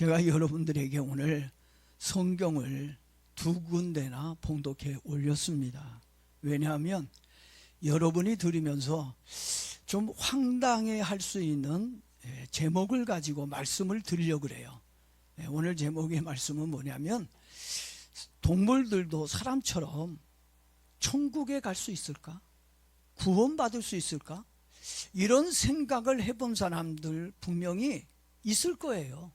제가 여러분들에게 오늘 성경을 2군데나 봉독해 올렸습니다. 왜냐하면 여러분이 들으면서 좀 황당해 할 수 있는 제목을 가지고 말씀을 드리려고 그래요. 오늘 제목의 말씀은 뭐냐면, 동물들도 사람처럼 천국에 갈 수 있을까? 구원받을 수 있을까? 이런 생각을 해본 사람들 분명히 있을 거예요.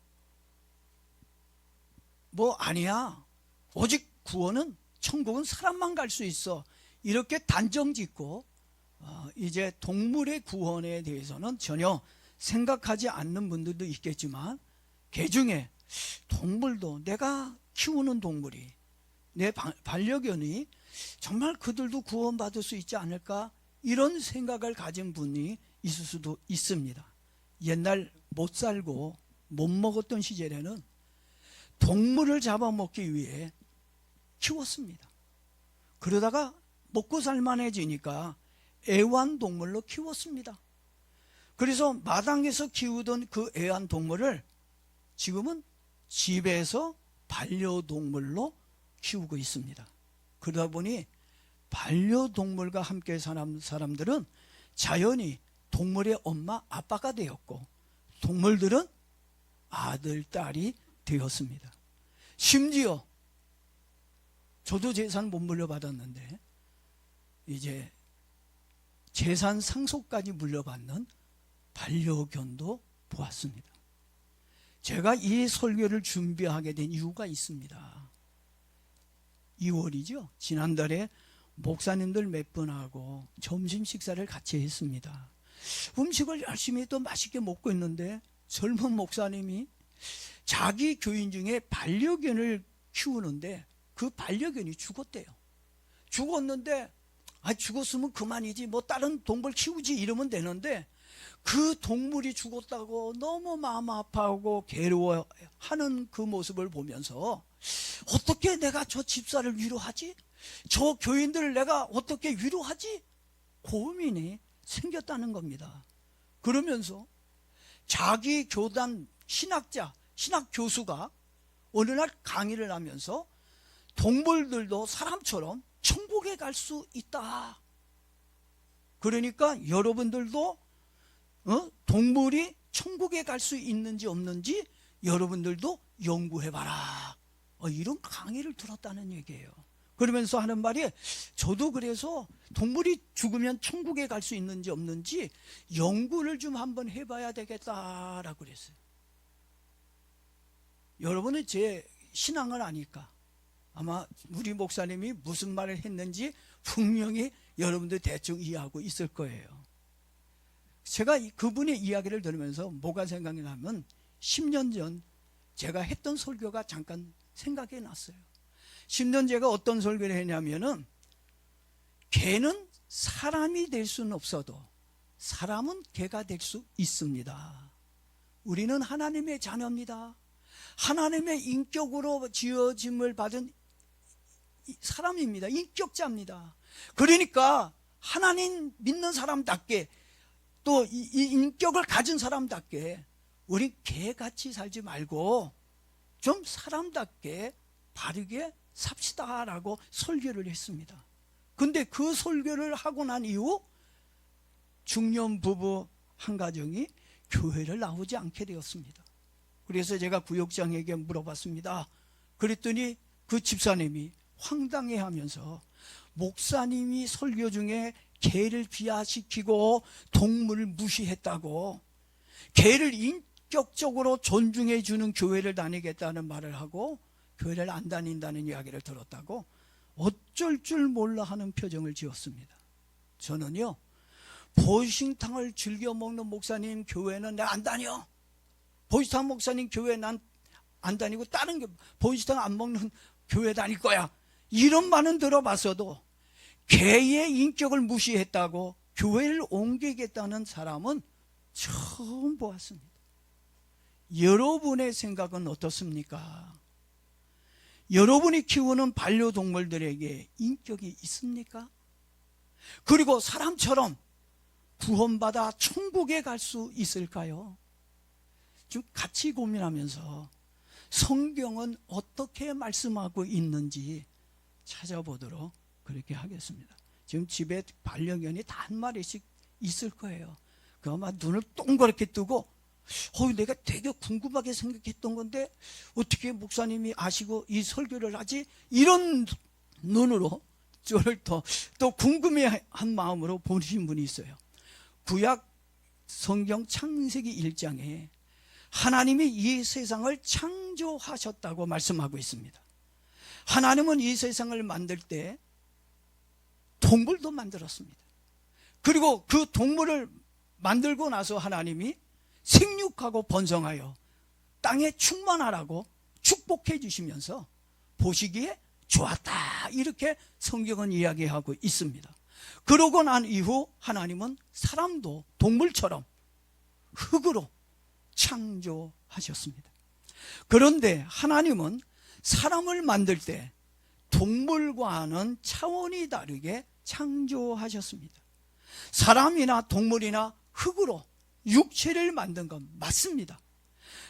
뭐 아니야, 오직 구원은, 천국은 사람만 갈 수 있어, 이렇게 단정 짓고 이제 동물의 구원에 대해서는 전혀 생각하지 않는 분들도 있겠지만, 개중에 동물도, 내가 키우는 동물이, 내 반려견이 정말 그들도 구원받을 수 있지 않을까, 이런 생각을 가진 분이 있을 수도 있습니다. 옛날 못 살고 못 먹었던 시절에는 동물을 잡아먹기 위해 키웠습니다. 그러다가 먹고 살만해지니까 애완동물로 키웠습니다. 그래서 마당에서 키우던 그 애완동물을 지금은 집에서 반려동물로 키우고 있습니다. 그러다 보니 반려동물과 함께 사는 사람들은 자연히 동물의 엄마, 아빠가 되었고, 동물들은 아들, 딸이 되었습니다. 심지어 저도 재산 못 물려받았는데 이제 재산 상속까지 물려받는 반려견도 보았습니다. 제가 이 설교를 준비하게 된 이유가 있습니다. 2월이죠. 지난달에 목사님들 몇 분하고 점심 식사를 같이 했습니다. 음식을 열심히 또 맛있게 먹고 있는데 젊은 목사님이 자기 교인 중에 반려견을 키우는데 그 반려견이 죽었대요. 죽었는데 죽었으면 그만이지, 뭐 다른 동물 키우지 이러면 되는데, 그 동물이 죽었다고 너무 마음 아파하고 괴로워하는 그 모습을 보면서 어떻게 내가 저 집사를 위로하지? 저 교인들을 내가 어떻게 위로하지? 고민이 생겼다는 겁니다. 그러면서 자기 교단 신학자, 신학 교수가 어느 날 강의를 하면서 동물들도 사람처럼 천국에 갈 수 있다. 그러니까 여러분들도 동물이 천국에 갈 수 있는지 없는지 여러분들도 연구해봐라, 이런 강의를 들었다는 얘기예요. 그러면서 하는 말이, 저도 그래서 동물이 죽으면 천국에 갈 수 있는지 없는지 연구를 좀 한번 해봐야 되겠다라고 그랬어요. 여러분은 제 신앙을 아니까 아마 우리 목사님이 무슨 말을 했는지 분명히 여러분들 대충 이해하고 있을 거예요. 제가 그분의 이야기를 들으면서 뭐가 생각이 나면, 10년 전 제가 했던 설교가 잠깐 생각이 났어요. 10년 제가 어떤 설교를 했냐면은, 개는 사람이 될 수는 없어도 사람은 개가 될 수 있습니다. 우리는 하나님의 자녀입니다. 하나님의 인격으로 지어짐을 받은 사람입니다. 인격자입니다. 그러니까 하나님 믿는 사람답게, 또 이 인격을 가진 사람답게 우리 개같이 살지 말고 좀 사람답게 바르게 삽시다라고 설교를 했습니다. 근데 그 설교를 하고 난 이후 중년 부부 한 가정이 교회를 나오지 않게 되었습니다. 그래서 제가 구역장에게 물어봤습니다. 그랬더니 그 집사님이 황당해하면서, 목사님이 설교 중에 개를 비하시키고 동물을 무시했다고, 개를 인격적으로 존중해 주는 교회를 다니겠다는 말을 하고 교회를 안 다닌다는 이야기를 들었다고 어쩔 줄 몰라 하는 표정을 지었습니다. 저는요, 보신탕을 즐겨 먹는 목사님 교회는 내가 안 다녀. 보신탕 목사님 교회 난 안 다니고 다른 보신탕 안 먹는 교회 다닐 거야, 이런 말은 들어봤어도 개의 인격을 무시했다고 교회를 옮기겠다는 사람은 처음 보았습니다. 여러분의 생각은 어떻습니까? 여러분이 키우는 반려동물들에게 인격이 있습니까? 그리고 사람처럼 구원받아 천국에 갈 수 있을까요? 좀 같이 고민하면서 성경은 어떻게 말씀하고 있는지 찾아보도록 그렇게 하겠습니다. 지금 집에 반려견이 다 한 마리씩 있을 거예요. 그 아마 눈을 동그랗게 뜨고 내가 되게 궁금하게 생각했던 건데 어떻게 목사님이 아시고 이 설교를 하지? 이런 눈으로 저를 또 궁금해한 마음으로 보신 분이 있어요. 구약 성경 창세기 1장에 하나님이 이 세상을 창조하셨다고 말씀하고 있습니다. 하나님은 이 세상을 만들 때 동물도 만들었습니다. 그리고 그 동물을 만들고 나서 하나님이 생육하고 번성하여 땅에 충만하라고 축복해 주시면서 보시기에 좋았다, 이렇게 성경은 이야기하고 있습니다. 그러고 난 이후 하나님은 사람도 동물처럼 흙으로 창조하셨습니다. 그런데 하나님은 사람을 만들 때 동물과는 차원이 다르게 창조하셨습니다. 사람이나 동물이나 흙으로 육체를 만든 건 맞습니다.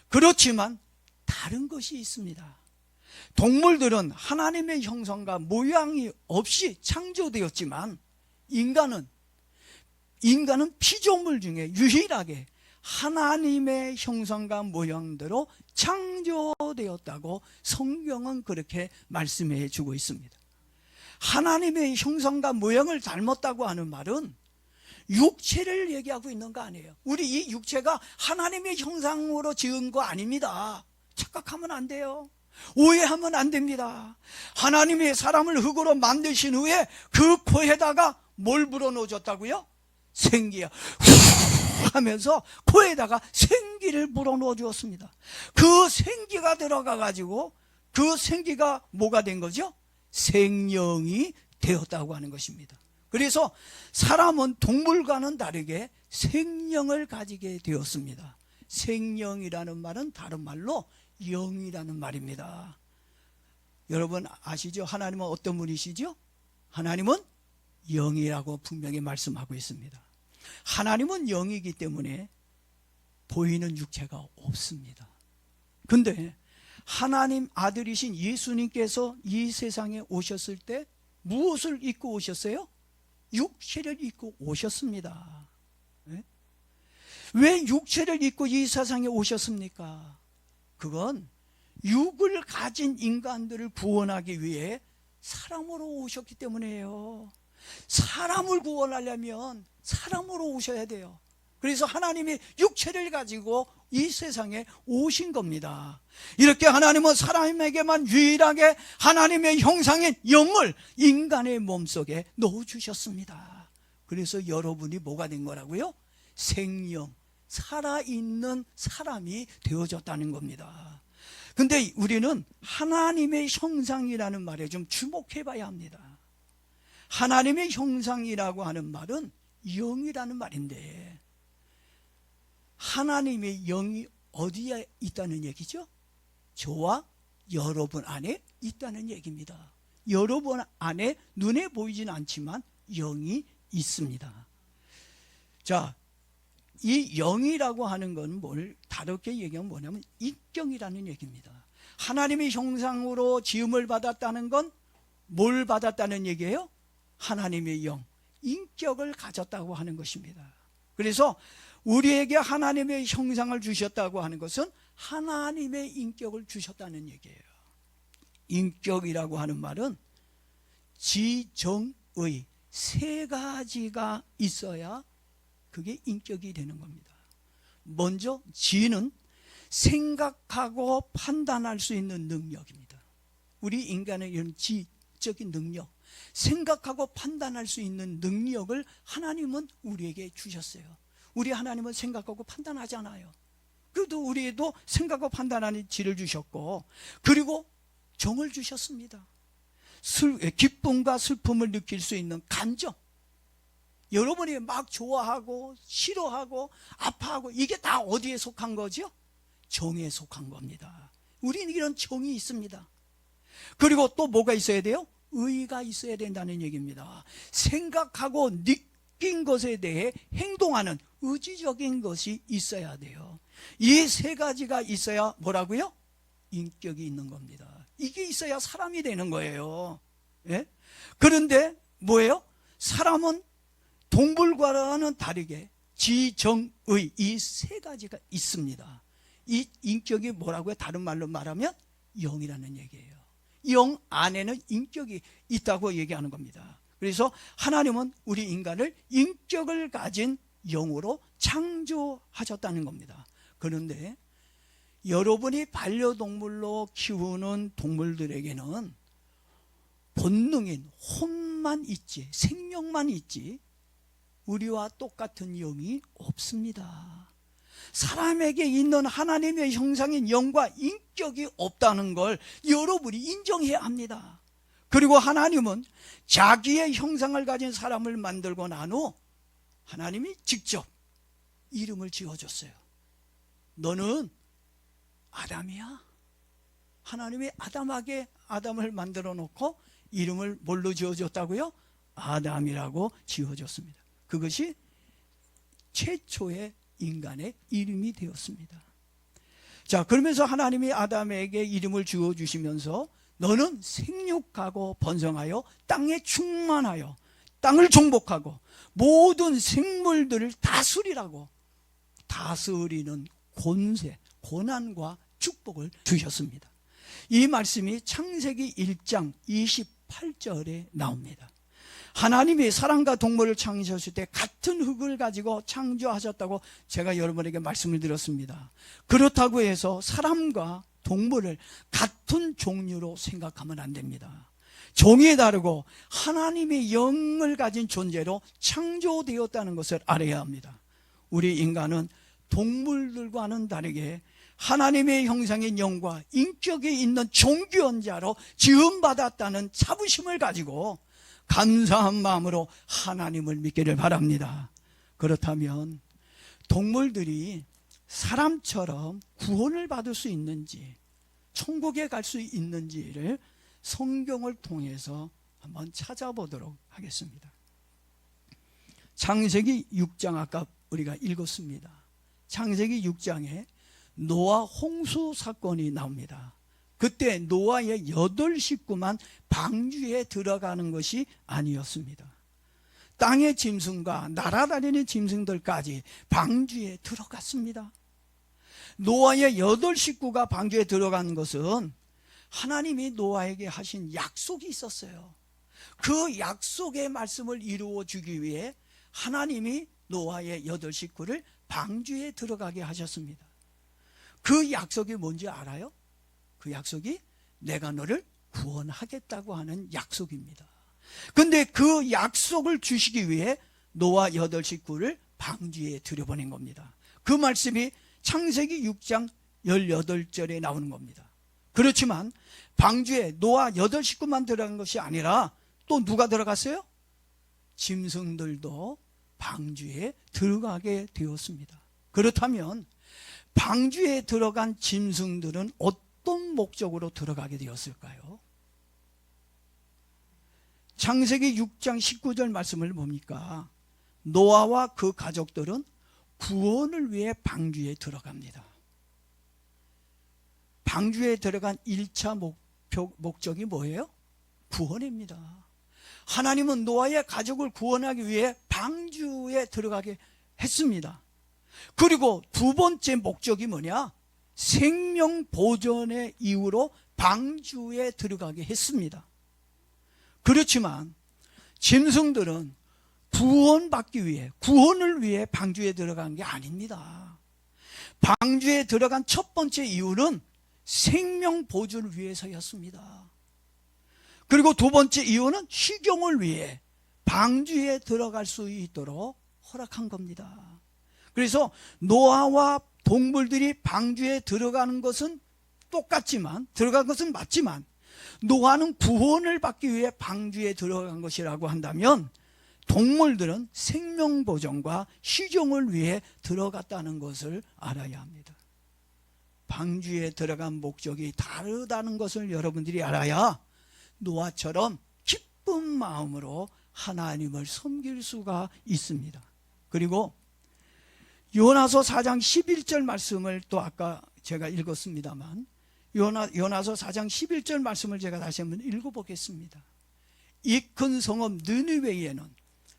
그렇지만 다른 것이 있습니다. 동물들은 하나님의 형상과 모양이 없이 창조되었지만 인간은 피조물 중에 유일하게 하나님의 형상과 모양대로 창조되었다고 성경은 그렇게 말씀해 주고 있습니다. 하나님의 형상과 모양을 닮았다고 하는 말은 육체를 얘기하고 있는 거 아니에요. 우리 이 육체가 하나님의 형상으로 지은 거 아닙니다. 착각하면 안 돼요. 오해하면 안 됩니다. 하나님이 사람을 흙으로 만드신 후에 그 코에다가 뭘 불어넣어줬다고요? 생기야 하면서 코에다가 생기를 불어넣어 주었습니다. 그 생기가 들어가 가지고 그 생기가 뭐가 된 거죠? 생명이 되었다고 하는 것입니다. 그래서 사람은 동물과는 다르게 생명을 가지게 되었습니다. 생명이라는 말은 다른 말로 영이라는 말입니다. 여러분 아시죠? 하나님은 어떤 분이시죠? 하나님은 영이라고 분명히 말씀하고 있습니다. 하나님은 영이기 때문에 보이는 육체가 없습니다. 근데 하나님 아들이신 예수님께서 이 세상에 오셨을 때 무엇을 입고 오셨어요? 육체를 입고 오셨습니다. 왜 육체를 입고 이 세상에 오셨습니까? 그건 육을 가진 인간들을 구원하기 위해 사람으로 오셨기 때문이에요. 사람을 구원하려면 사람으로 오셔야 돼요. 그래서 하나님이 육체를 가지고 이 세상에 오신 겁니다. 이렇게 하나님은 사람에게만 유일하게 하나님의 형상인 영을 인간의 몸속에 넣어주셨습니다. 그래서 여러분이 뭐가 된 거라고요? 생명, 살아있는 사람이 되어졌다는 겁니다. 근데 우리는 하나님의 형상이라는 말에 좀 주목해 봐야 합니다. 하나님의 형상이라고 하는 말은 영이라는 말인데 하나님의 영이 어디에 있다는 얘기죠? 저와 여러분 안에 있다는 얘기입니다. 여러분 안에 눈에 보이진 않지만 영이 있습니다. 자, 이 영이라고 하는 건 뭘 다르게 얘기하면 뭐냐면 인격이라는 얘기입니다. 하나님의 형상으로 지음을 받았다는 건 뭘 받았다는 얘기예요? 하나님의 영, 인격을 가졌다고 하는 것입니다. 그래서 우리에게 하나님의 형상을 주셨다고 하는 것은 하나님의 인격을 주셨다는 얘기예요. 인격이라고 하는 말은 지정의 세 가지가 있어야 그게 인격이 되는 겁니다. 먼저 지는 생각하고 판단할 수 있는 능력입니다. 우리 인간의 이런 지적인 능력, 생각하고 판단할 수 있는 능력을 하나님은 우리에게 주셨어요. 우리 하나님은 생각하고 판단하잖아요. 그래도 우리에도 생각하고 판단하는 지를 주셨고, 그리고 정을 주셨습니다. 기쁨과 슬픔을 느낄 수 있는 감정, 여러분이 막 좋아하고 싫어하고 아파하고 이게 다 어디에 속한 거죠? 정에 속한 겁니다. 우리는 이런 정이 있습니다. 그리고 또 뭐가 있어야 돼요? 의가 있어야 된다는 얘기입니다. 생각하고 느낀 것에 대해 행동하는 의지적인 것이 있어야 돼요. 이 세 가지가 있어야 뭐라고요? 인격이 있는 겁니다. 이게 있어야 사람이 되는 거예요. 예? 그런데 뭐예요? 사람은 동물과는 다르게 지정의 이 세 가지가 있습니다. 이 인격이 뭐라고요? 다른 말로 말하면 영이라는 얘기예요. 영 안에는 인격이 있다고 얘기하는 겁니다. 그래서 하나님은 우리 인간을 인격을 가진 영으로 창조하셨다는 겁니다. 그런데 여러분이 반려동물로 키우는 동물들에게는 본능인 혼만 있지, 생명만 있지 우리와 똑같은 영이 없습니다. 사람에게 있는 하나님의 형상인 영과 인격이 없다는 걸 여러분이 인정해야 합니다. 그리고 하나님은 자기의 형상을 가진 사람을 만들고 난 후 하나님이 직접 이름을 지어줬어요. 너는 아담이야. 하나님이 아담을 만들어 놓고 이름을 뭘로 지어줬다고요? 아담이라고 지어줬습니다. 그것이 최초의 인간의 이름이 되었습니다. 자, 그러면서 하나님이 아담에게 이름을 지어주시면서 너는 생육하고 번성하여 땅에 충만하여 땅을 정복하고 모든 생물들을 다스리라고 다스리는 권세, 고난과 축복을 주셨습니다. 이 말씀이 창세기 1장 28절에 나옵니다. 하나님이 사람과 동물을 창조하실 때 같은 흙을 가지고 창조하셨다고 제가 여러분에게 말씀을 드렸습니다. 그렇다고 해서 사람과 동물을 같은 종류로 생각하면 안 됩니다. 종이 다르고 하나님의 영을 가진 존재로 창조되었다는 것을 알아야 합니다. 우리 인간은 동물들과는 다르게 하나님의 형상인 영과 인격이 있는 존귀한 자로 지음받았다는 자부심을 가지고 감사한 마음으로 하나님을 믿기를 바랍니다. 그렇다면 동물들이 사람처럼 구원을 받을 수 있는지, 천국에 갈 수 있는지를 성경을 통해서 한번 찾아보도록 하겠습니다. 창세기 6장 아까 우리가 읽었습니다. 창세기 6장에 노아 홍수 사건이 나옵니다. 그때 노아의 8 식구만 방주에 들어가는 것이 아니었습니다. 땅의 짐승과 날아다니는 짐승들까지 방주에 들어갔습니다. 노아의 8 식구가 방주에 들어간 것은 하나님이 노아에게 하신 약속이 있었어요. 그 약속의 말씀을 이루어 주기 위해 하나님이 노아의 8 식구를 방주에 들어가게 하셨습니다. 그 약속이 뭔지 알아요? 그 약속이 내가 너를 구원하겠다고 하는 약속입니다. 근데 그 약속을 주시기 위해 노아 8 식구를 방주에 들여보낸 겁니다. 그 말씀이 창세기 6장 18절에 나오는 겁니다. 그렇지만 방주에 노아 8 식구만 들어간 것이 아니라 또 누가 들어갔어요? 짐승들도 방주에 들어가게 되었습니다. 그렇다면 방주에 들어간 짐승들은 어떤 목적으로 들어가게 되었을까요? 창세기 6장 19절 말씀을 봅니까? 노아와 그 가족들은 구원을 위해 방주에 들어갑니다. 방주에 들어간 1차 목적이 뭐예요? 구원입니다. 하나님은 노아의 가족을 구원하기 위해 방주에 들어가게 했습니다. 그리고 두 번째 목적이 뭐냐? 생명 보존의 이유로 방주에 들어가게 했습니다. 그렇지만 짐승들은 구원받기 위해, 구원을 위해 방주에 들어간 게 아닙니다. 방주에 들어간 첫 번째 이유는 생명 보존을 위해서였습니다. 그리고 두 번째 이유는 식용을 위해 방주에 들어갈 수 있도록 허락한 겁니다. 그래서 노아와 동물들이 방주에 들어가는 것은 똑같지만, 들어간 것은 맞지만 노아는 구원을 받기 위해 방주에 들어간 것이라고 한다면 동물들은 생명보존과 식용을 위해 들어갔다는 것을 알아야 합니다. 방주에 들어간 목적이 다르다는 것을 여러분들이 알아야 노아처럼 기쁜 마음으로 하나님을 섬길 수가 있습니다. 그리고 요나서 4장 11절 말씀을 또 아까 제가 읽었습니다만, 요나서 4장 11절 말씀을 제가 다시 한번 읽어보겠습니다. 이 큰 성읍 느니웨에는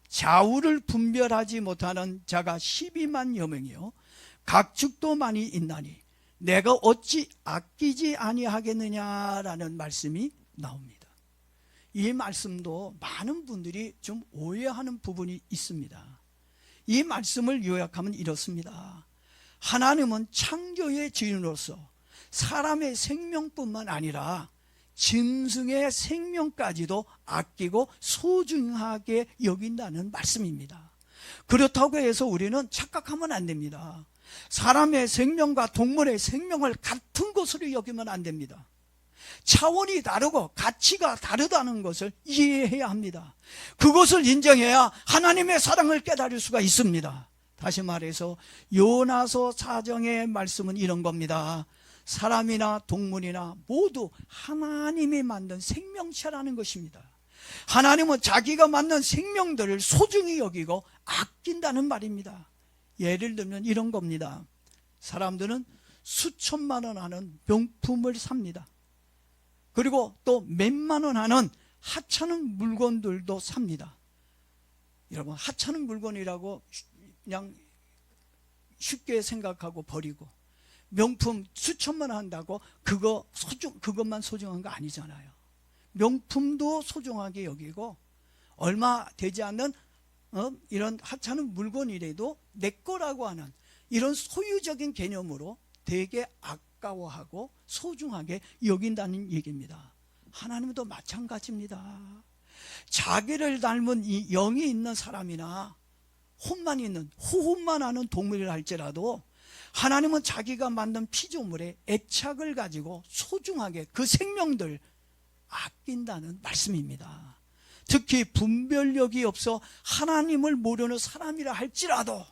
좌우를 분별하지 못하는 자가 12만여 명이요 각축도 많이 있나니 내가 어찌 아끼지 아니하겠느냐라는 말씀이 나옵니다. 이 말씀도 많은 분들이 좀 오해하는 부분이 있습니다. 이 말씀을 요약하면 이렇습니다. 하나님은 창조의 주인으로서 사람의 생명뿐만 아니라 짐승의 생명까지도 아끼고 소중하게 여긴다는 말씀입니다. 그렇다고 해서 우리는 착각하면 안 됩니다. 사람의 생명과 동물의 생명을 같은 것으로 여기면 안 됩니다. 차원이 다르고 가치가 다르다는 것을 이해해야 합니다. 그것을 인정해야 하나님의 사랑을 깨달을 수가 있습니다. 다시 말해서 요나서 4장의 말씀은 이런 겁니다. 사람이나 동물이나 모두 하나님이 만든 생명체라는 것입니다. 하나님은 자기가 만든 생명들을 소중히 여기고 아낀다는 말입니다. 예를 들면 이런 겁니다. 사람들은 수천만 원 하는 명품을 삽니다. 그리고 또 몇만 원 하는 하찮은 물건들도 삽니다. 여러분, 하찮은 물건이라고 그냥 쉽게 생각하고 버리고, 명품 수천만 원 한다고 그것만 소중한 거 아니잖아요. 명품도 소중하게 여기고, 얼마 되지 않는 이런 하찮은 물건이라도 내 거라고 하는 이런 소유적인 개념으로 되게 아까워하고 소중하게 여긴다는 얘기입니다. 하나님도 마찬가지입니다. 자기를 닮은 이 영이 있는 사람이나 혼만 있는, 호흡만 하는 동물이라 할지라도 하나님은 자기가 만든 피조물에 애착을 가지고 소중하게 그 생명들 아낀다는 말씀입니다. 특히 분별력이 없어 하나님을 모르는 사람이라 할지라도,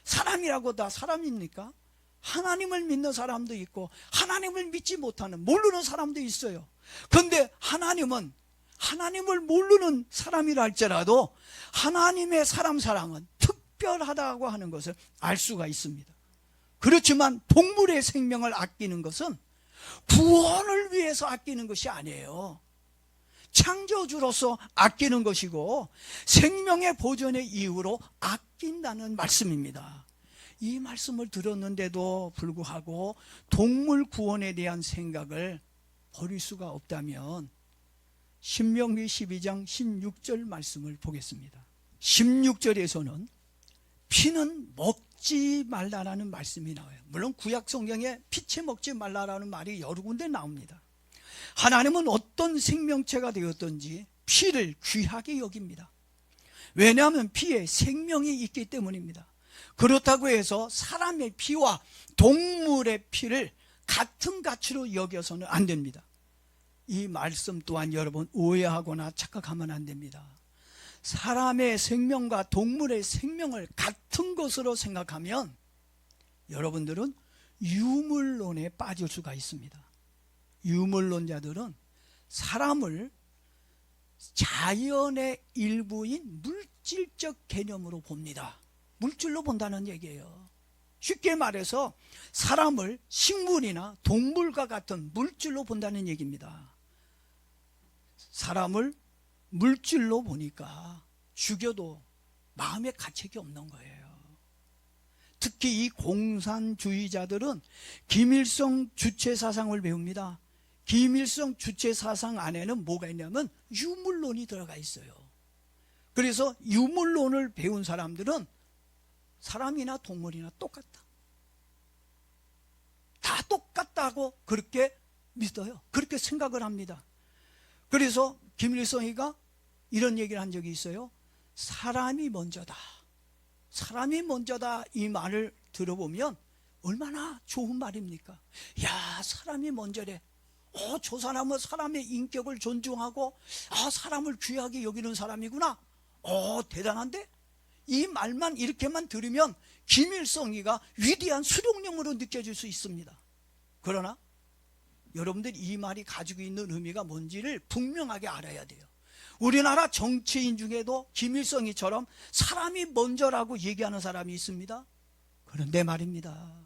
사람이라고 다 사람입니까? 하나님을 믿는 사람도 있고 하나님을 믿지 못하는, 모르는 사람도 있어요. 그런데 하나님은 하나님을 모르는 사람이라 할지라도 하나님의 사랑은 특별하다고 하는 것을 알 수가 있습니다. 그렇지만 동물의 생명을 아끼는 것은 구원을 위해서 아끼는 것이 아니에요. 창조주로서 아끼는 것이고 생명의 보존의 이유로 아낀다는 말씀입니다. 이 말씀을 들었는데도 불구하고 동물 구원에 대한 생각을 버릴 수가 없다면 신명기 12장 16절 말씀을 보겠습니다. 16절에서는 피는 먹지 말라라는 말씀이 나와요. 물론 구약 성경에 피채 먹지 말라라는 말이 여러 군데 나옵니다. 하나님은 어떤 생명체가 되었든지 피를 귀하게 여깁니다. 왜냐하면 피에 생명이 있기 때문입니다. 그렇다고 해서 사람의 피와 동물의 피를 같은 가치로 여겨서는 안 됩니다. 이 말씀 또한 여러분 오해하거나 착각하면 안 됩니다. 사람의 생명과 동물의 생명을 같은 것으로 생각하면 여러분들은 유물론에 빠질 수가 있습니다. 유물론자들은 사람을 자연의 일부인 물질적 개념으로 봅니다. 물질로 본다는 얘기예요. 쉽게 말해서 사람을 식물이나 동물과 같은 물질로 본다는 얘기입니다. 사람을 물질로 보니까 죽여도 마음에 가책이 없는 거예요. 특히 이 공산주의자들은 김일성 주체사상을 배웁니다. 김일성 주체사상 안에는 뭐가 있냐면 유물론이 들어가 있어요. 그래서 유물론을 배운 사람들은 사람이나 동물이나 똑같다, 다 똑같다고 그렇게 믿어요. 그렇게 생각을 합니다. 그래서 김일성이가 이런 얘기를 한 적이 있어요. 사람이 먼저다, 사람이 먼저다, 이 말을 들어보면 얼마나 좋은 말입니까? 야, 사람이 먼저래. 저 사람은 사람의 인격을 존중하고 사람을 귀하게 여기는 사람이구나. 대단한데? 이 말만 이렇게만 들으면 김일성이가 위대한 수령령으로 느껴질 수 있습니다. 그러나 여러분들 이 말이 가지고 있는 의미가 뭔지를 분명하게 알아야 돼요. 우리나라 정치인 중에도 김일성이처럼 사람이 먼저라고 얘기하는 사람이 있습니다. 그런데 말입니다,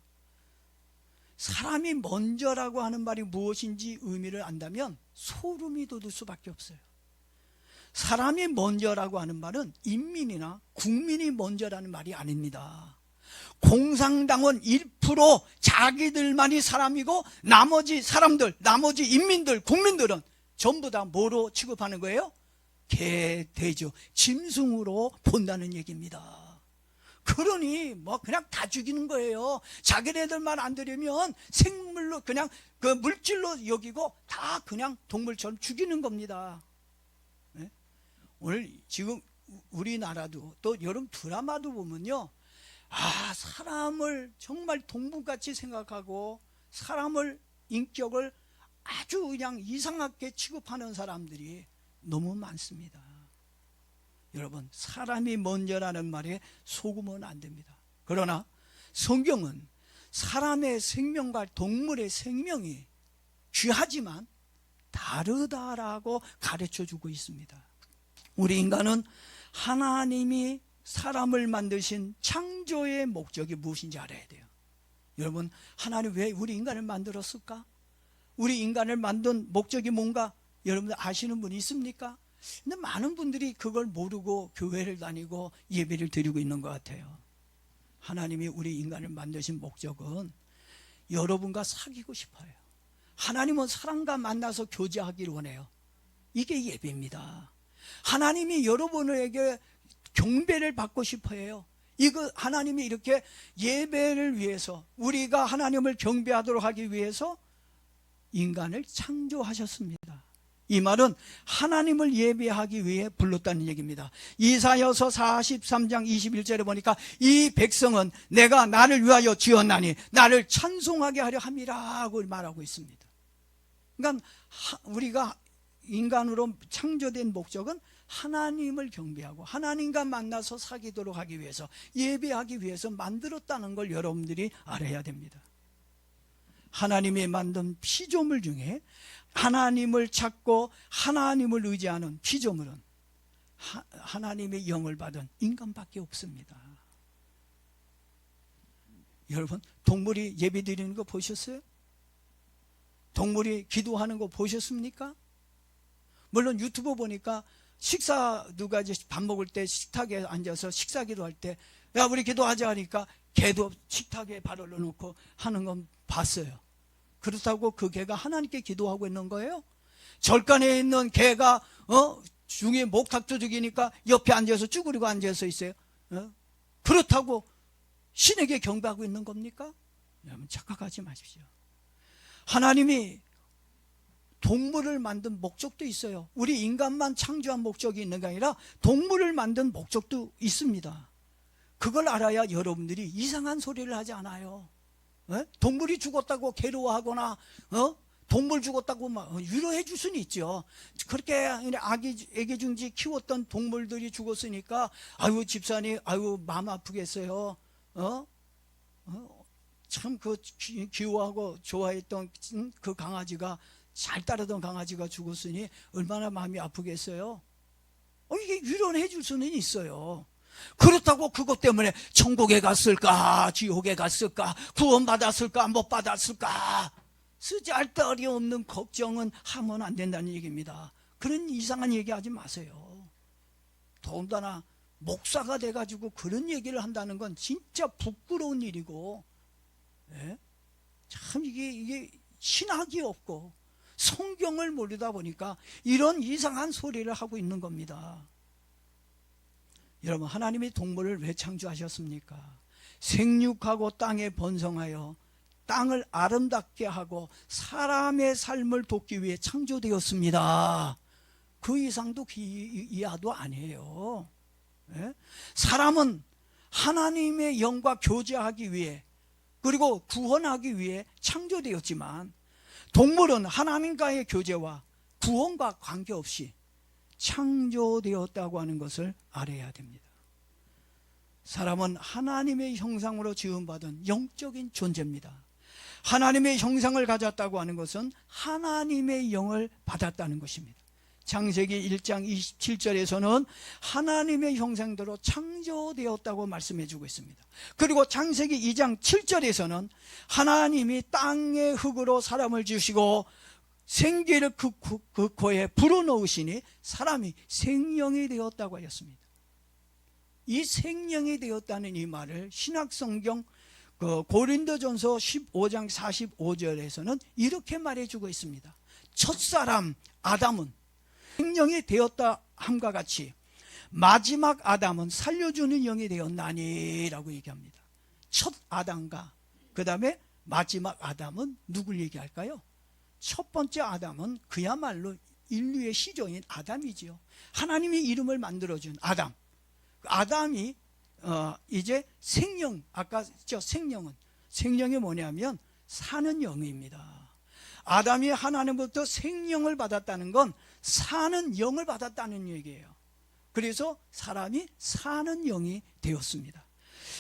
사람이 먼저라고 하는 말이 무엇인지 의미를 안다면 소름이 돋을 수밖에 없어요. 사람이 먼저라고 하는 말은 인민이나 국민이 먼저라는 말이 아닙니다. 공산당원 1% 자기들만이 사람이고 나머지 사람들, 나머지 인민들, 국민들은 전부 다 뭐로 취급하는 거예요? 개, 돼지, 짐승으로 본다는 얘기입니다. 그러니 뭐 그냥 다 죽이는 거예요. 자기네들 말 안 들으면 생물로 그냥 그 물질로 여기고 다 그냥 동물처럼 죽이는 겁니다. 네? 오늘 지금 우리나라도 또 여러분 드라마도 보면요, 사람을 정말 동물같이 생각하고 사람을 인격을 아주 그냥 이상하게 취급하는 사람들이 너무 많습니다. 여러분, 사람이 먼저라는 말에 속으면 안 됩니다. 그러나 성경은 사람의 생명과 동물의 생명이 귀하지만 다르다라고 가르쳐주고 있습니다. 우리 인간은 하나님이 사람을 만드신 창조의 목적이 무엇인지 알아야 돼요. 여러분, 하나님 왜 우리 인간을 만들었을까? 우리 인간을 만든 목적이 뭔가 여러분들 아시는 분이 있습니까? 근데 많은 분들이 그걸 모르고 교회를 다니고 예배를 드리고 있는 것 같아요. 하나님이 우리 인간을 만드신 목적은 여러분과 사귀고 싶어요. 하나님은 사람과 만나서 교제하기를 원해요. 이게 예배입니다. 하나님이 여러분에게 경배를 받고 싶어 해요. 이거 하나님이 이렇게 예배를 위해서, 우리가 하나님을 경배하도록 하기 위해서 인간을 창조하셨습니다. 이 말은 하나님을 예배하기 위해 불렀다는 얘기입니다. 이사야서 43장 21절에 보니까 이 백성은 내가 나를 위하여 지었나니 나를 찬송하게 하려 함이라고 말하고 있습니다. 그러니까 우리가 인간으로 창조된 목적은 하나님을 경배하고 하나님과 만나서 사귀도록 하기 위해서, 예배하기 위해서 만들었다는 걸 여러분들이 알아야 됩니다. 하나님이 만든 피조물 중에 하나님을 찾고 하나님을 의지하는 피조물은 하나님의 영을 받은 인간밖에 없습니다. 여러분, 동물이 예배 드리는 거 보셨어요? 동물이 기도하는 거 보셨습니까? 물론 유튜브 보니까 식사, 누가 이제 밥 먹을 때 식탁에 앉아서 식사 기도할 때, 야, 우리 기도하자 하니까 개도 식탁에 발을 넣어놓고 하는 건 봤어요. 그렇다고 그 개가 하나님께 기도하고 있는 거예요? 절간에 있는 개가 중에 목탁도 죽이니까 옆에 앉아서 쭈그리고 앉아서 있어요. 그렇다고 신에게 경배하고 있는 겁니까? 여러분, 착각하지 마십시오. 하나님이 동물을 만든 목적도 있어요. 우리 인간만 창조한 목적이 있는 게 아니라 동물을 만든 목적도 있습니다. 그걸 알아야 여러분들이 이상한 소리를 하지 않아요. 동물이 죽었다고 괴로워하거나 동물 죽었다고 막 위로해 줄 수는 있죠. 그렇게 애기중지 키웠던 동물들이 죽었으니까 아유 집사님, 아유 마음 아프겠어요. 참 그 귀여워하고 좋아했던 그 강아지가, 잘 따르던 강아지가 죽었으니 얼마나 마음이 아프겠어요. 이게 위로는 해줄 수는 있어요. 그렇다고 그것 때문에 천국에 갔을까, 지옥에 갔을까, 구원받았을까, 못 받았을까, 쓰잘데기 없는 걱정은 하면 안 된다는 얘기입니다. 그런 이상한 얘기 하지 마세요. 더군다나 목사가 돼가지고 그런 얘기를 한다는 건 진짜 부끄러운 일이고, 참 이게 신학이 없고 성경을 모르다 보니까 이런 이상한 소리를 하고 있는 겁니다. 여러분, 하나님이 동물을 왜 창조하셨습니까? 생육하고 땅에 번성하여 땅을 아름답게 하고 사람의 삶을 돕기 위해 창조되었습니다. 그 이상도 이하도 아니에요. 사람은 하나님의 영과 교제하기 위해, 그리고 구원하기 위해 창조되었지만 동물은 하나님과의 교제와 구원과 관계없이 창조되었다고 하는 것을 알아야 됩니다. 사람은 하나님의 형상으로 지음받은 영적인 존재입니다. 하나님의 형상을 가졌다고 하는 것은 하나님의 영을 받았다는 것입니다. 창세기 1장 27절에서는 하나님의 형상대로 창조되었다고 말씀해 주고 있습니다. 그리고 창세기 2장 7절에서는 하나님이 땅의 흙으로 사람을 지으시고 생기를 그 코에 불어넣으시니 사람이 생명이 되었다고 하였습니다. 이 생명이 되었다는 이 말을 신약성경 고린도전서 15장 45절에서는 이렇게 말해주고 있습니다. 첫사람 아담은 생명이 되었다 함과 같이 마지막 아담은 살려주는 영이 되었나니 라고 얘기합니다. 첫 아담과 그 다음에 마지막 아담은 누굴 얘기할까요? 첫 번째 아담은 그야말로 인류의 시조인 아담이지요. 하나님이 이름을 만들어준 아담. 아담이 이제 생명, 아까 저 생명이 뭐냐면 사는 영입니다. 아담이 하나님부터 생명을 받았다는 건 사는 영을 받았다는 얘기예요. 그래서 사람이 사는 영이 되었습니다.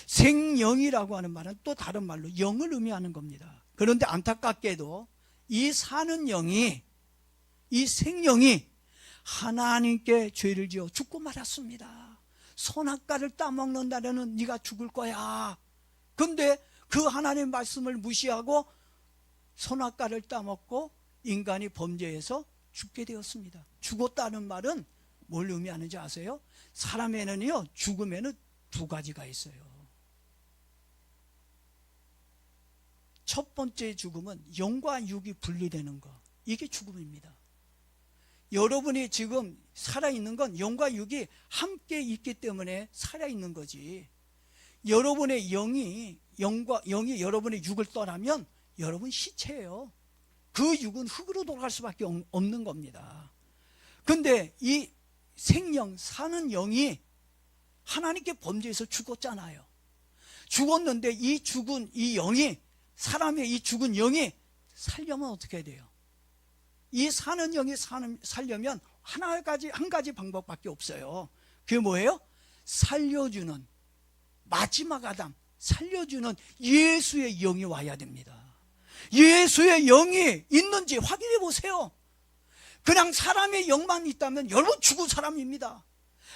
생영이라고 하는 말은 또 다른 말로 영을 의미하는 겁니다. 그런데 안타깝게도 이 사는 영이, 이 생명이 하나님께 죄를 지어 죽고 말았습니다. 선악과를 따먹는다면 네가 죽을 거야. 근데 그 하나님의 말씀을 무시하고 선악과를 따먹고 인간이 범죄해서 죽게 되었습니다. 죽었다는 말은 뭘 의미하는지 아세요? 사람에는요, 죽음에는 두 가지가 있어요. 첫 번째 죽음은 영과 육이 분리되는 거, 이게 죽음입니다. 여러분이 지금 살아있는 건 영과 육이 함께 있기 때문에 살아있는 거지. 여러분의 영이 여러분의 육을 떠나면 여러분 시체예요. 그 육은 흙으로 돌아갈 수밖에 없는 겁니다. 근데 이 생명, 사는 영이 하나님께 범죄해서 죽었잖아요. 죽었는데 이 죽은 이 영이, 사람의 이 죽은 영이 살려면 어떻게 해야 돼요? 이 사는 영이 살려면 한 가지 방법밖에 없어요. 그게 뭐예요? 살려주는 마지막 아담, 살려주는 예수의 영이 와야 됩니다. 예수의 영이 있는지 확인해 보세요. 그냥 사람의 영만 있다면 여러분 죽은 사람입니다.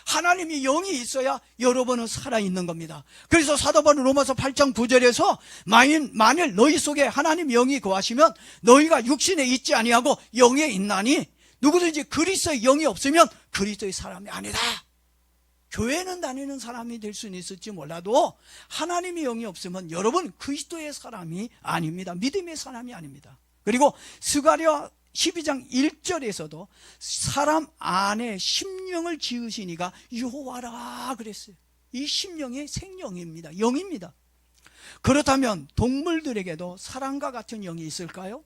하나님의 영이 있어야 여러분은 살아있는 겁니다. 그래서 사도 바울 로마서 8장 9절에서 만일 너희 속에 하나님의 영이 거하시면 너희가 육신에 있지 아니하고 영에 있나니 누구든지 그리스도의 영이 없으면 그리스도의 사람이 아니다. 교회는 다니는 사람이 될 수는 있을지 몰라도 하나님의 영이 없으면 여러분 그리스도의 사람이 아닙니다. 믿음의 사람이 아닙니다. 그리고 스가랴 12장 1절에서도 사람 안에 심령을 지으시니가 여호와라 그랬어요. 이 심령이 생명입니다. 영입니다. 그렇다면 동물들에게도 사람과 같은 영이 있을까요?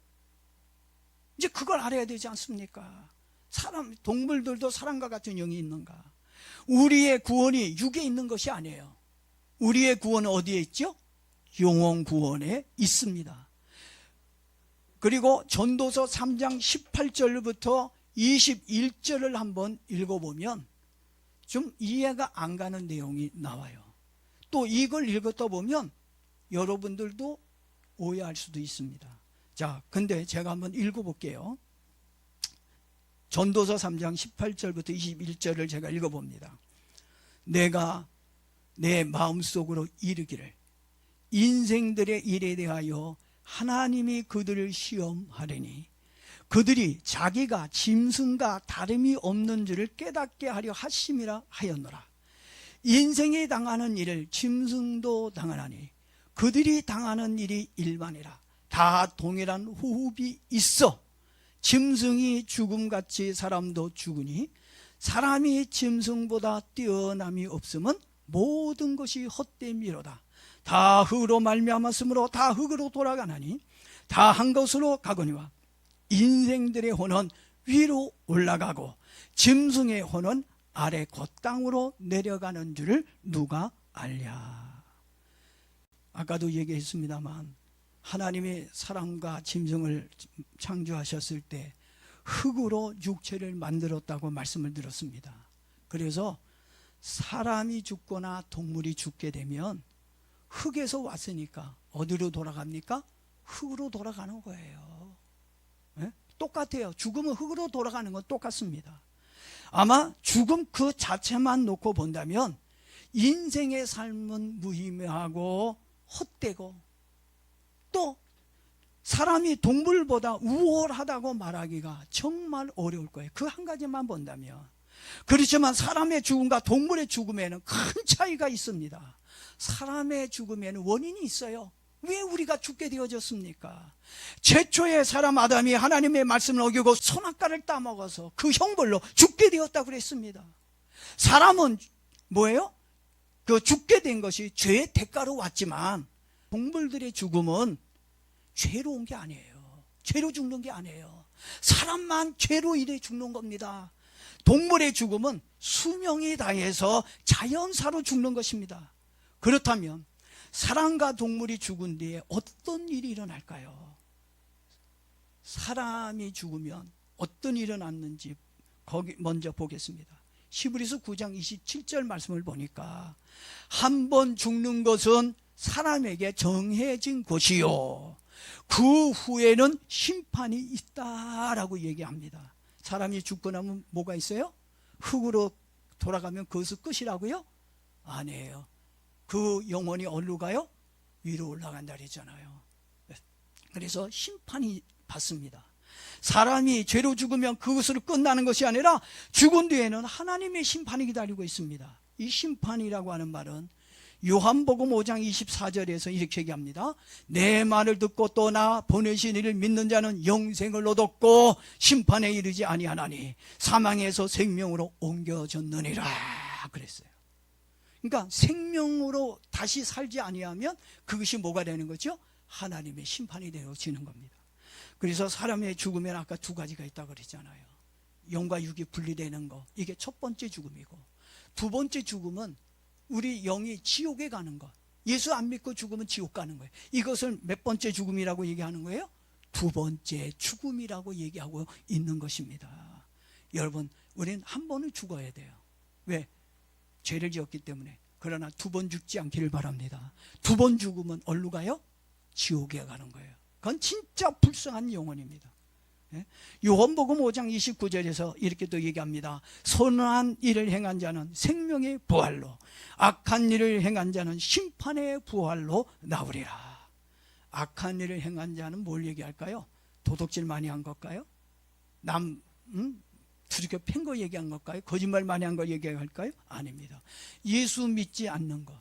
이제 그걸 알아야 되지 않습니까? 동물들도 사람과 같은 영이 있는가? 우리의 구원이 육에 있는 것이 아니에요. 우리의 구원은 어디에 있죠? 영혼 구원에 있습니다. 그리고 전도서 3장 18절부터 21절을 한번 읽어보면 좀 이해가 안 가는 내용이 나와요. 또 이걸 읽었다 보면 여러분들도 오해할 수도 있습니다. 자, 근데 제가 한번 읽어볼게요. 전도서 3장 18절부터 21절을 제가 읽어봅니다. 내가 내 마음속으로 이르기를 인생들의 일에 대하여 하나님이 그들을 시험하려니 그들이 자기가 짐승과 다름이 없는 줄을 깨닫게 하려 하심이라 하였노라. 인생에 당하는 일을 짐승도 당하나니 그들이 당하는 일이 일반이라. 다 동일한 호흡이 있어. 짐승이 죽음같이 사람도 죽으니 사람이 짐승보다 뛰어남이 없음은 모든 것이 헛됨이로다. 다 흙으로 말미암았으므로 다 흙으로 돌아가나니 다 한 것으로 가거니와 인생들의 혼은 위로 올라가고 짐승의 혼은 아래 곧 땅으로 내려가는 줄을 누가 알랴. 아까도 얘기했습니다만 하나님이 사람과 짐승을 창조하셨을 때 흙으로 육체를 만들었다고 말씀을 드렸습니다. 그래서 사람이 죽거나 동물이 죽게 되면 흙에서 왔으니까 어디로 돌아갑니까? 흙으로 돌아가는 거예요. 네? 똑같아요. 죽으면 흙으로 돌아가는 건 똑같습니다. 아마 죽음 그 자체만 놓고 본다면 인생의 삶은 무의미하고 헛되고 또 사람이 동물보다 우월하다고 말하기가 정말 어려울 거예요. 그 한 가지만 본다면. 그렇지만 사람의 죽음과 동물의 죽음에는 큰 차이가 있습니다. 사람의 죽음에는 원인이 있어요. 왜 우리가 죽게 되어졌습니까? 최초의 사람 아담이 하나님의 말씀을 어기고 선악과를 따먹어서 그 형벌로 죽게 되었다고 그랬습니다. 사람은 뭐예요? 그 죽게 된 것이 죄의 대가로 왔지만 동물들의 죽음은 죄로 온 게 아니에요. 죄로 죽는 게 아니에요. 사람만 죄로 인해 죽는 겁니다. 동물의 죽음은 수명이 다해서 자연사로 죽는 것입니다. 그렇다면 사람과 동물이 죽은 뒤에 어떤 일이 일어날까요? 사람이 죽으면 어떤 일이 일어났는지 거기 먼저 보겠습니다. 히브리서 9장 27절 말씀을 보니까 한 번 죽는 것은 사람에게 정해진 것이요 그 후에는 심판이 있다라고 얘기합니다. 사람이 죽고 나면 뭐가 있어요? 흙으로 돌아가면 그것은 끝이라고요? 아니에요. 그 영혼이 어디로 가요? 위로 올라간다 그랬잖아요. 그래서 심판이 받습니다. 사람이 죄로 죽으면 그것으로 끝나는 것이 아니라 죽은 뒤에는 하나님의 심판이 기다리고 있습니다. 이 심판이라고 하는 말은 요한복음 5장 24절에서 이렇게 얘기합니다. 내 말을 듣고 또 나 보내신 이를 믿는 자는 영생을 얻었고 심판에 이르지 아니하나니 사망에서 생명으로 옮겨졌느니라 그랬어요. 그러니까 생명으로 다시 살지 아니하면 그것이 뭐가 되는 거죠? 하나님의 심판이 되어지는 겁니다. 그래서 사람의 죽으면 아까 두 가지가 있다고 그랬잖아요. 영과 육이 분리되는 거, 이게 첫 번째 죽음이고, 두 번째 죽음은 우리 영이 지옥에 가는 것. 예수 안 믿고 죽으면 지옥 가는 거예요. 이것을 몇 번째 죽음이라고 얘기하는 거예요? 두 번째 죽음이라고 얘기하고 있는 것입니다. 여러분, 우리는 한 번은 죽어야 돼요. 왜? 죄를 지었기 때문에. 그러나 두 번 죽지 않기를 바랍니다. 두 번 죽으면 어디로 가요? 지옥에 가는 거예요. 그건 진짜 불쌍한 영혼입니다. 요한복음 5장 29절에서 이렇게 또 얘기합니다. 선한 일을 행한 자는 생명의 부활로, 악한 일을 행한 자는 심판의 부활로 나오리라. 악한 일을 행한 자는 뭘 얘기할까요? 도둑질 많이 한 걸까요? 두들겨 팬 거 얘기한 걸까요? 거짓말 많이 한 거 얘기할까요? 아닙니다. 예수 믿지 않는 것,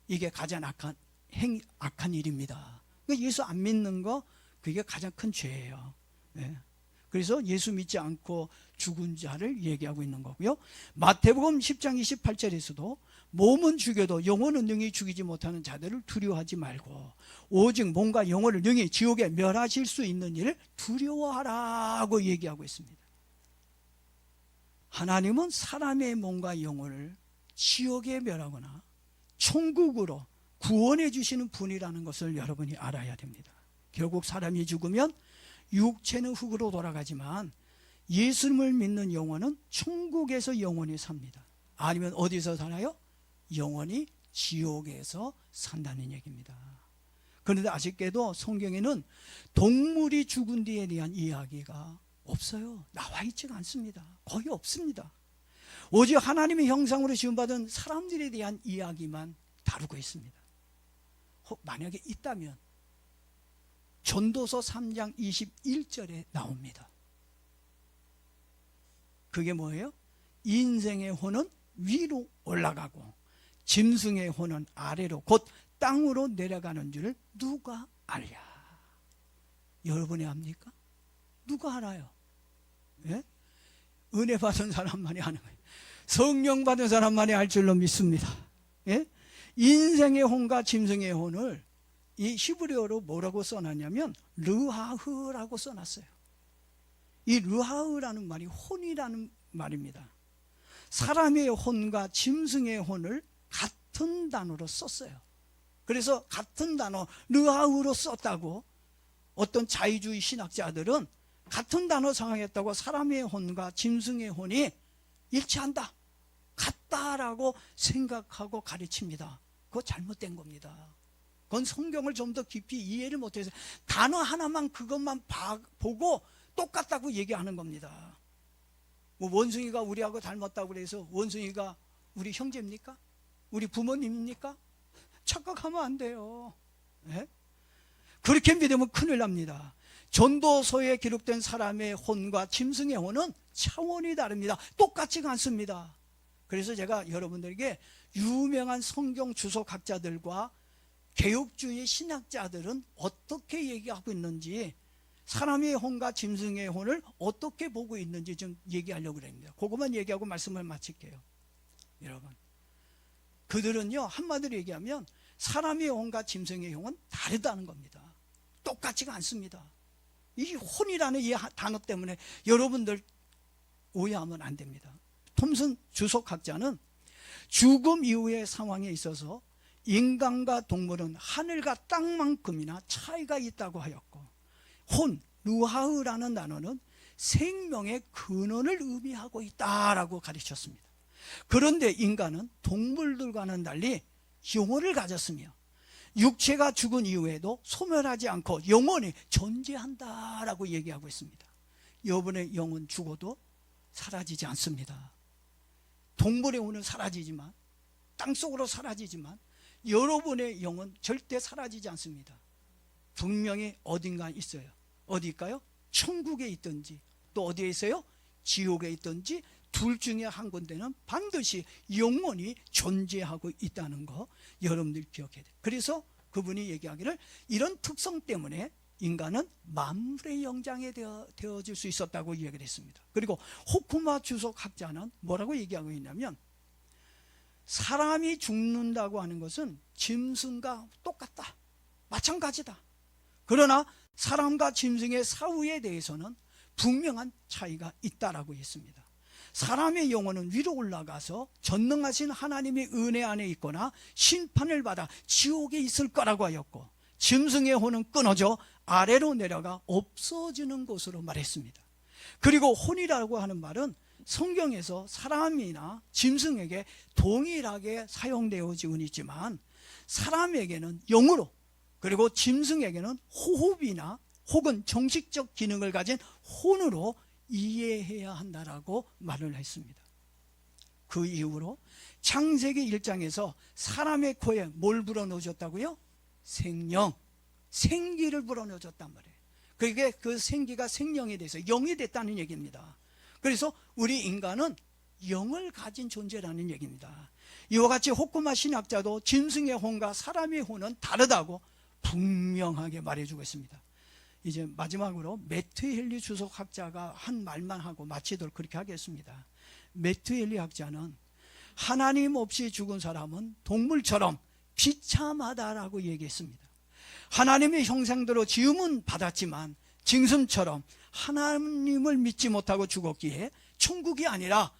이게 가장 악한 일입니다. 예수 안 믿는 거, 그게 가장 큰 죄예요. 네. 그래서 예수 믿지 않고 죽은 자를 얘기하고 있는 거고요. 마태복음 10장 28절에서도 몸은 죽여도 영혼은 능히 죽이지 못하는 자들을 두려워하지 말고 오직 몸과 영혼을 능히 지옥에 멸하실 수 있는 일을 두려워하라고 얘기하고 있습니다. 하나님은 사람의 몸과 영혼을 지옥에 멸하거나 천국으로 구원해 주시는 분이라는 것을 여러분이 알아야 됩니다. 결국 사람이 죽으면 육체는 흙으로 돌아가지만 예수님을 믿는 영혼은 천국에서 영원히 삽니다. 아니면 어디서 살아요? 영원히 지옥에서 산다는 얘기입니다. 그런데 아쉽게도 성경에는 동물이 죽은 뒤에 대한 이야기가 없어요. 나와 있지가 않습니다. 거의 없습니다. 오직 하나님의 형상으로 지음받은 사람들에 대한 이야기만 다루고 있습니다. 만약에 있다면 전도서 3장 21절에 나옵니다. 그게 뭐예요? 인생의 혼은 위로 올라가고 짐승의 혼은 아래로 곧 땅으로 내려가는 줄을 누가 알랴? 여러분이 압니까? 누가 알아요? 예? 은혜 받은 사람만이 아는 거예요. 성령 받은 사람만이 알 줄로 믿습니다. 예? 인생의 혼과 짐승의 혼을 이 히브리어로 뭐라고 써놨냐면 르하흐라고 써놨어요. 이 르하흐라는 말이 혼이라는 말입니다. 사람의 혼과 짐승의 혼을 같은 단어로 썼어요. 그래서 같은 단어 르하흐로 썼다고 어떤 자유주의 신학자들은 같은 단어 사용했다고 사람의 혼과 짐승의 혼이 일치한다, 같다라고 생각하고 가르칩니다. 그거 잘못된 겁니다. 그건 성경을 좀 더 깊이 이해를 못해서 단어 하나만 그것만 보고 똑같다고 얘기하는 겁니다. 뭐 원숭이가 우리하고 닮았다고 그래서 원숭이가 우리 형제입니까? 우리 부모님입니까? 착각하면 안 돼요. 네? 그렇게 믿으면 큰일 납니다. 전도서에 기록된 사람의 혼과 짐승의 혼은 차원이 다릅니다. 똑같지가 않습니다. 그래서 제가 여러분들에게 유명한 성경 주석학자들과 개혁주의 신학자들은 어떻게 얘기하고 있는지, 사람의 혼과 짐승의 혼을 어떻게 보고 있는지 좀 얘기하려고 합니다. 그것만 얘기하고 말씀을 마칠게요. 여러분, 그들은요, 한마디로 얘기하면 사람의 혼과 짐승의 혼은 다르다는 겁니다. 똑같지가 않습니다. 이 혼이라는 이 단어 때문에 여러분들 오해하면 안 됩니다. 톰슨 주석학자는 죽음 이후의 상황에 있어서 인간과 동물은 하늘과 땅만큼이나 차이가 있다고 하였고, 혼, 루하흐라는 단어는 생명의 근원을 의미하고 있다라고 가르쳤습니다. 그런데 인간은 동물들과는 달리 영혼을 가졌으며 육체가 죽은 이후에도 소멸하지 않고 영원히 존재한다라고 얘기하고 있습니다. 여러분의 영혼 죽어도 사라지지 않습니다. 동물의 혼은 사라지지만, 땅속으로 사라지지만 여러분의 영혼 절대 사라지지 않습니다. 분명히 어딘가 있어요. 어디일까요? 천국에 있든지 또 어디에 있어요? 지옥에 있든지 둘 중에 한 군데는 반드시 영원히 존재하고 있다는 거 여러분들 기억해야 돼요. 그래서 그분이 얘기하기를 이런 특성 때문에 인간은 만물의 영장이 되어질 수 있었다고 이야기를 했습니다. 그리고 호쿠마 주석학자는 뭐라고 얘기하고 있냐면, 사람이 죽는다고 하는 것은 짐승과 똑같다, 마찬가지다. 그러나 사람과 짐승의 사후에 대해서는 분명한 차이가 있다라고 했습니다. 사람의 영혼은 위로 올라가서 전능하신 하나님의 은혜 안에 있거나 심판을 받아 지옥에 있을 거라고 하였고, 짐승의 혼은 끊어져 아래로 내려가 없어지는 것으로 말했습니다. 그리고 혼이라고 하는 말은 성경에서 사람이나 짐승에게 동일하게 사용되어지고 있지만, 사람에게는 영으로, 그리고 짐승에게는 호흡이나 혹은 정식적 기능을 가진 혼으로 이해해야 한다라고 말을 했습니다. 그 이후로 창세기 1장에서 사람의 코에 뭘 불어넣어줬다고요? 생명, 생기를 불어넣어줬단 말이에요. 그게 그 생기가 생명에 대해서 영이 됐다는 얘기입니다. 그래서 우리 인간은 영을 가진 존재라는 얘기입니다. 이와 같이 호쿠마 신학자도 짐승의 혼과 사람의 혼은 다르다고 분명하게 말해주고 있습니다. 이제 마지막으로 매튜 헨리 주석학자가 한 말만 하고 마치도록 그렇게 하겠습니다. 매튜 헨리 학자는 하나님 없이 죽은 사람은 동물처럼 비참하다라고 얘기했습니다. 하나님의 형상대로 지음은 받았지만 짐승처럼 하나님을 믿지 못하고 죽었기에 천국이 아니라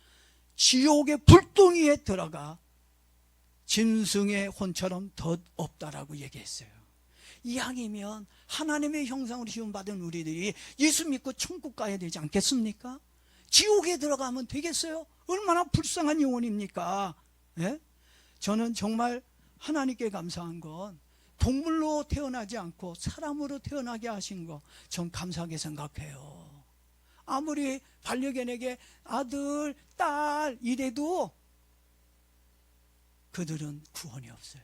지옥의 불덩이에 들어가 짐승의 혼처럼 덧없다라고 얘기했어요. 이왕이면 하나님의 형상으로 지음받은 우리들이 예수 믿고 천국 가야 되지 않겠습니까? 지옥에 들어가면 되겠어요? 얼마나 불쌍한 영혼입니까? 예? 저는 정말 하나님께 감사한 건 동물로 태어나지 않고 사람으로 태어나게 하신 거 전 감사하게 생각해요. 아무리 반려견에게 아들, 딸 이래도 그들은 구원이 없어요.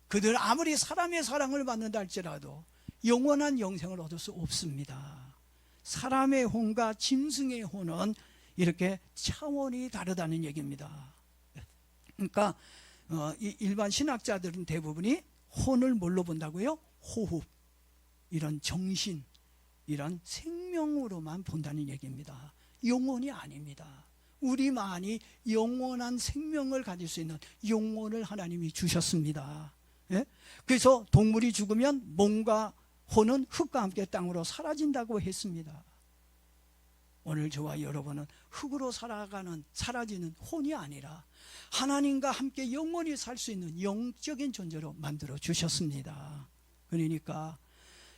그들은 아무리 사람의 사랑을 받는다 할지라도 영원한 영생을 얻을 수 없습니다. 사람의 혼과 짐승의 혼은 이렇게 차원이 다르다는 얘기입니다. 그러니까 일반 신학자들은 대부분이 혼을 뭘로 본다고요? 호흡, 이런 정신, 이런 생명으로만 본다는 얘기입니다. 영혼이 아닙니다. 우리만이 영원한 생명을 가질 수 있는 영혼을 하나님이 주셨습니다. 예? 그래서 동물이 죽으면 몸과 혼은 흙과 함께 땅으로 사라진다고 했습니다. 오늘 저와 여러분은 흙으로 살아가는 사라지는 혼이 아니라 하나님과 함께 영원히 살 수 있는 영적인 존재로 만들어 주셨습니다. 그러니까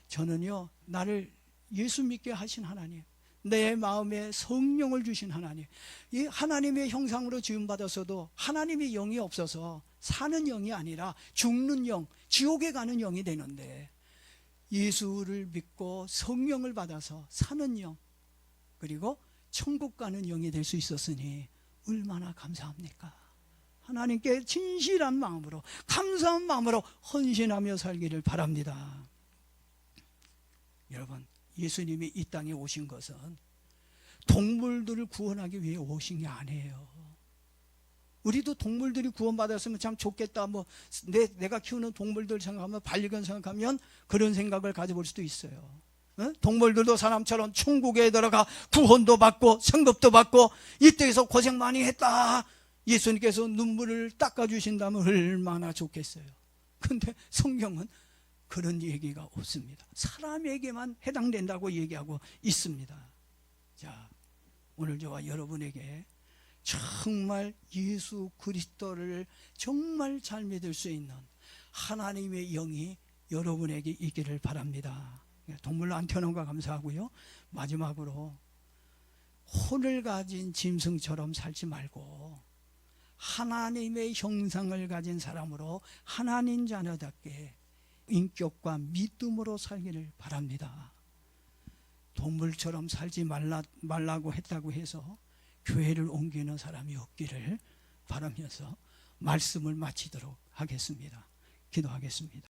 저는요, 나를 예수 믿게 하신 하나님, 내 마음에 성령을 주신 하나님, 이 하나님의 형상으로 지음받았어도 하나님의 영이 없어서 사는 영이 아니라 죽는 영, 지옥에 가는 영이 되는데, 예수를 믿고 성령을 받아서 사는 영, 그리고 천국 가는 영이 될 수 있었으니 얼마나 감사합니까? 하나님께 진실한 마음으로, 감사한 마음으로 헌신하며 살기를 바랍니다. 여러분, 예수님이 이 땅에 오신 것은 동물들을 구원하기 위해 오신 게 아니에요. 우리도 동물들이 구원받았으면 참 좋겠다, 뭐 내가 키우는 동물들 생각하면, 반려견 생각하면 그런 생각을 가져볼 수도 있어요. 동물들도 사람처럼 천국에 들어가 구원도 받고 성급도 받고 이 땅에서 고생 많이 했다, 예수님께서 눈물을 닦아주신다면 얼마나 좋겠어요. 근데 성경은 그런 얘기가 없습니다. 사람에게만 해당된다고 얘기하고 있습니다. 자, 오늘 저와 여러분에게 정말 예수 그리스도를 정말 잘 믿을 수 있는 하나님의 영이 여러분에게 있기를 바랍니다. 동물로 태어난 거 감사하고요. 마지막으로 혼을 가진 짐승처럼 살지 말고 하나님의 형상을 가진 사람으로 하나님 자녀답게 인격과 믿음으로 살기를 바랍니다. 동물처럼 살지 말라고 했다고 해서 교회를 옮기는 사람이 없기를 바라면서 말씀을 마치도록 하겠습니다. 기도하겠습니다.